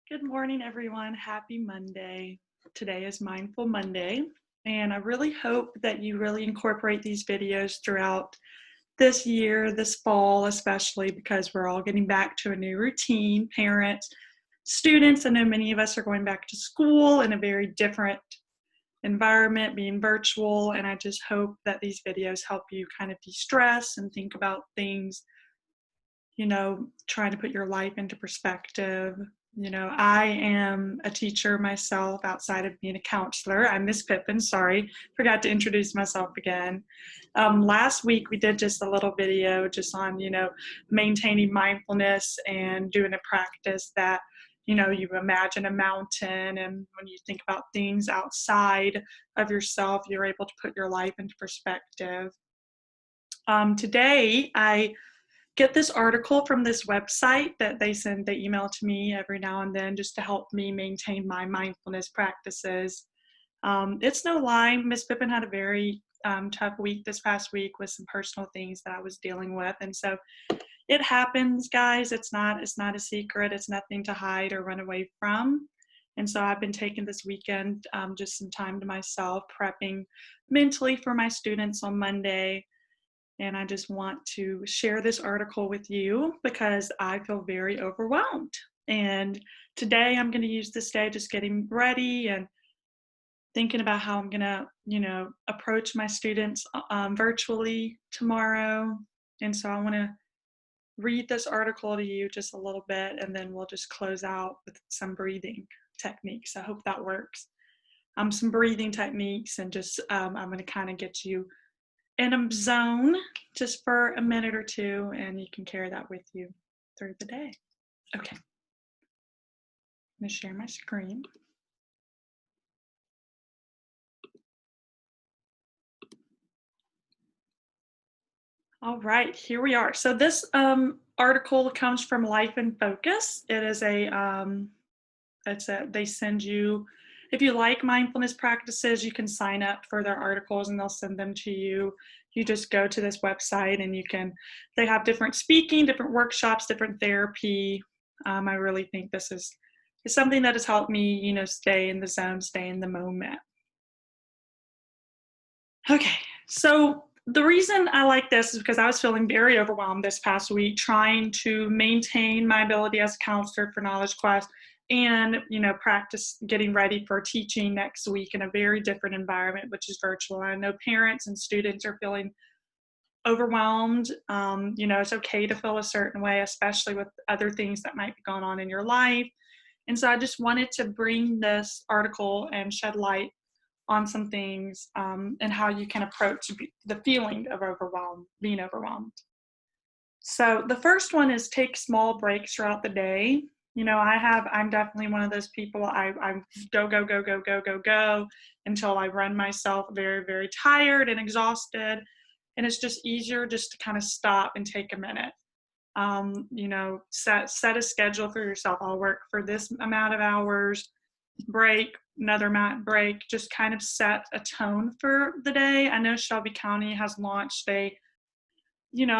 Good morning, everyone. Happy Monday. Today is Mindful Monday, and I really hope that you really incorporate these videos throughout this year, this fall, especially because we're all getting back to a new routine. Parents, students, I know many of us are going back to school in a very different environment, being virtual, and I just hope that these videos help you kind of de-stress and think about things, trying to put your life into perspective. I am a teacher myself outside of being a counselor. I'm Miss Pippin. Sorry, forgot to introduce myself again. Last week we did just a little video just on, maintaining mindfulness and doing a practice that, you imagine a mountain, and when you think about things outside of yourself, you're able to put your life into perspective. Today, I get this article from this website that they email to me every now and then just to help me maintain my mindfulness practices. It's no lie, Miss Pippin had a very tough week this past week with some personal things that I was dealing with, and so it happens, guys. It's not a secret. It's nothing to hide or run away from. And so I've been taking this weekend just some time to myself, prepping mentally for my students on Monday. And I just want to share this article with you because I feel very overwhelmed. And today I'm going to use this day just getting ready and thinking about how I'm going to, approach my students virtually tomorrow. And so I want to read this article to you just a little bit, and then we'll just close out with some breathing techniques. I hope that works. Some breathing techniques, and just I'm going to kind of get you in a zone just for a minute or two, and you can carry that with you through the day. Okay, I'm going to share my screen. All right, here we are. So this article comes from Life in Focus. It is they send you, if you like mindfulness practices, you can sign up for their articles and they'll send them to you. You just go to this website and they have different speaking, different workshops, different therapy. I really think this is something that has helped me, stay in the zone, stay in the moment. Okay, so the reason I like this is because I was feeling very overwhelmed this past week trying to maintain my ability as a counselor for Knowledge Quest and, practice getting ready for teaching next week in a very different environment, which is virtual. I know parents and students are feeling overwhelmed. It's okay to feel a certain way, especially with other things that might be going on in your life. And so I just wanted to bring this article and shed light on some things and how you can approach the feeling of being overwhelmed. So the first one is take small breaks throughout the day. I'm definitely one of those people. I go until I run myself very, very tired and exhausted. And it's just easier just to kind of stop and take a minute. Set a schedule for yourself. I'll work for this amount of hours, break, another amount, break, just kind of set a tone for the day. I know Shelby County has launched a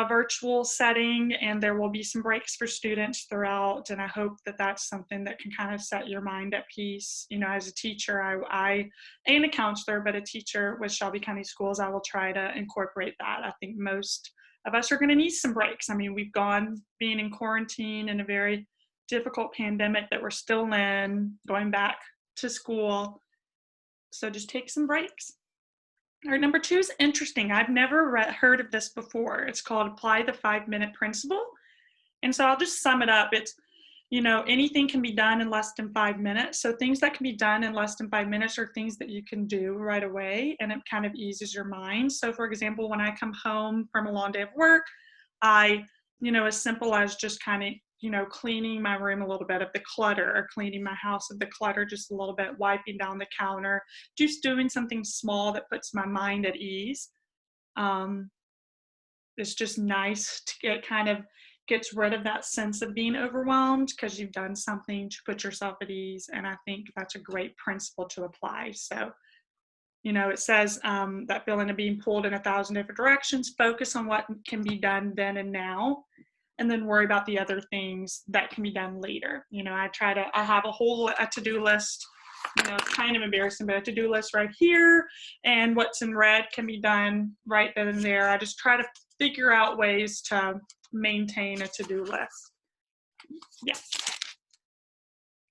virtual setting, and there will be some breaks for students throughout, and I hope that that's something that can kind of set your mind at peace. As a teacher, I ain't a counselor, but a teacher with Shelby County Schools, I will try to incorporate that. I think most of us are going to need some breaks. I mean, we've gone being in quarantine in a very difficult pandemic that we're still in, going back to school. So just take some breaks. All right, number 2 is interesting. I've never heard of this before. It's called Apply the 5-Minute Principle. And so I'll just sum it up. It's, anything can be done in less than 5 minutes. So things that can be done in less than 5 minutes are things that you can do right away, and it kind of eases your mind. So for example, when I come home from a long day of work, I, as simple as just kind of, cleaning my room a little bit of the clutter, or cleaning my house of the clutter just a little bit, wiping down the counter, just doing something small that puts my mind at ease. It's just nice to gets rid of that sense of being overwhelmed because you've done something to put yourself at ease. And I think that's a great principle to apply. So, it says that feeling of being pulled in 1,000 different directions, focus on what can be done then and now. and then worry about the other things that can be done later. You know, I have a to-do list, you know, it's kind of embarrassing, but a to-do list right here, and what's in red can be done right then and there. I just try to figure out ways to maintain a to-do list. Yeah.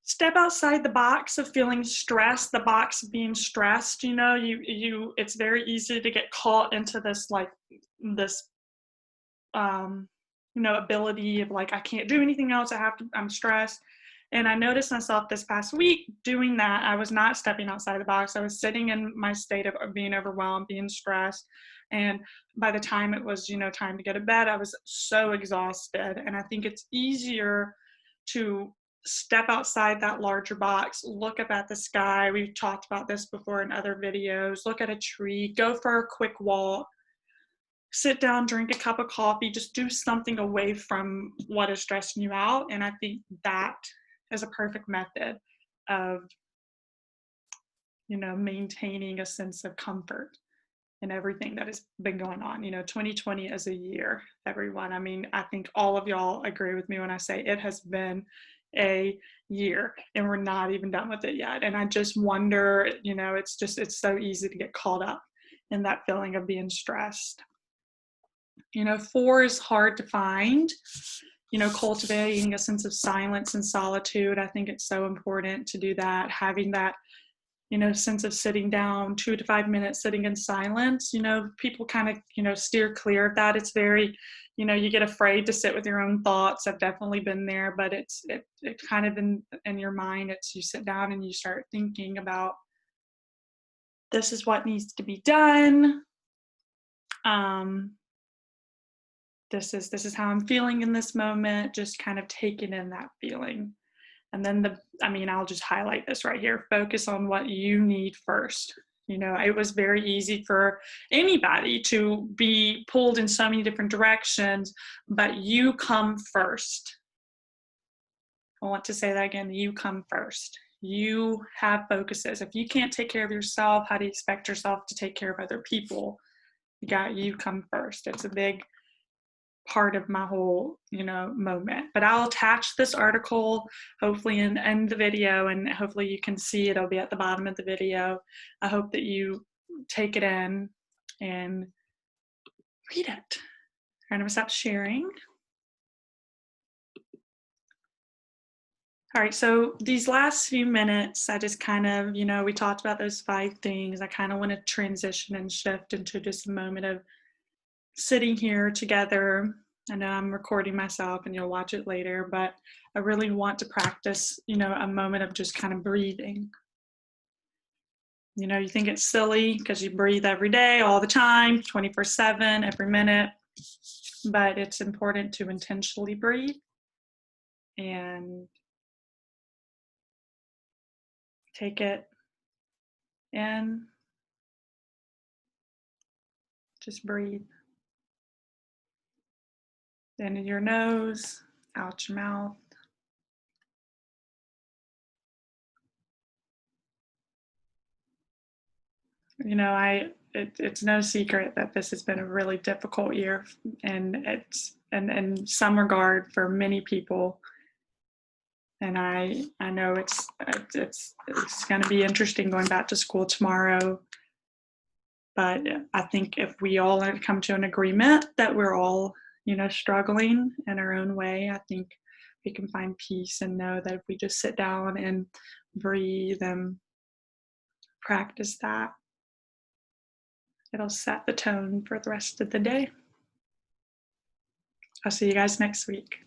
Step outside the box of feeling stressed, the box of being stressed. You know, it's very easy to get caught into this, like, this you know, ability of like, I can't do anything else, I'm stressed. And I noticed myself this past week doing that. I was not stepping outside the box. I was sitting in my state of being overwhelmed, being stressed. And by the time it was, you know, time to go to bed, I was so exhausted. And I think it's easier to step outside that larger box, look up at the sky. We've talked about this before in other videos. Look at a tree, go for a quick walk, sit down, drink a cup of coffee, just do something away from what is stressing you out. And I think that is a perfect method of, you know, maintaining a sense of comfort in everything that has been going on. You know, 2020 is a year, everyone. I mean, I think all of y'all agree with me when I say it has been a year and we're not even done with it yet. And I just wonder, you know, it's so easy to get caught up in that feeling of being stressed. You know, 4 is hard to find. You know, cultivating a sense of silence and solitude. I think it's so important to do that. Having that, you know, sense of sitting down 2 to 5 minutes, sitting in silence. You know, people kind of, you know, steer clear of that. It's very, you know, you get afraid to sit with your own thoughts. I've definitely been there, but it kind of in your mind. It's you sit down and you start thinking about, this is what needs to be done. This is how I'm feeling in this moment, just kind of taking in that feeling. And then I'll just highlight this right here, focus on what you need first. You know, it was very easy for anybody to be pulled in so many different directions, but you come first. I want to say that again, you come first. You have focuses. If you can't take care of yourself, how do you expect yourself to take care of other people? You come first. It's a big part of my whole, you know, moment. But I'll attach this article hopefully in the video, and hopefully you can see it. It'll be at the bottom of the video. I hope that you take it in and read it. All right, I'm gonna stop sharing. All right, so these last few minutes, I just kind of, you know, we talked about those 5 things. I kind of want to transition and shift into just a moment of sitting here together. I know I'm recording myself and you'll watch it later, but I really want to practice, you know, a moment of just kind of breathing. You know, you think it's silly because you breathe every day, all the time, 24/7, every minute, but it's important to intentionally breathe and take it in. Just breathe. In your nose, out your mouth. You know, it's no secret that this has been a really difficult year, and it's in some regard for many people. And I know it's going to be interesting going back to school tomorrow. But I think if we all come to an agreement that we're all, you know, struggling in our own way, I think we can find peace and know that if we just sit down and breathe and practice that, it'll set the tone for the rest of the day. I'll see you guys next week.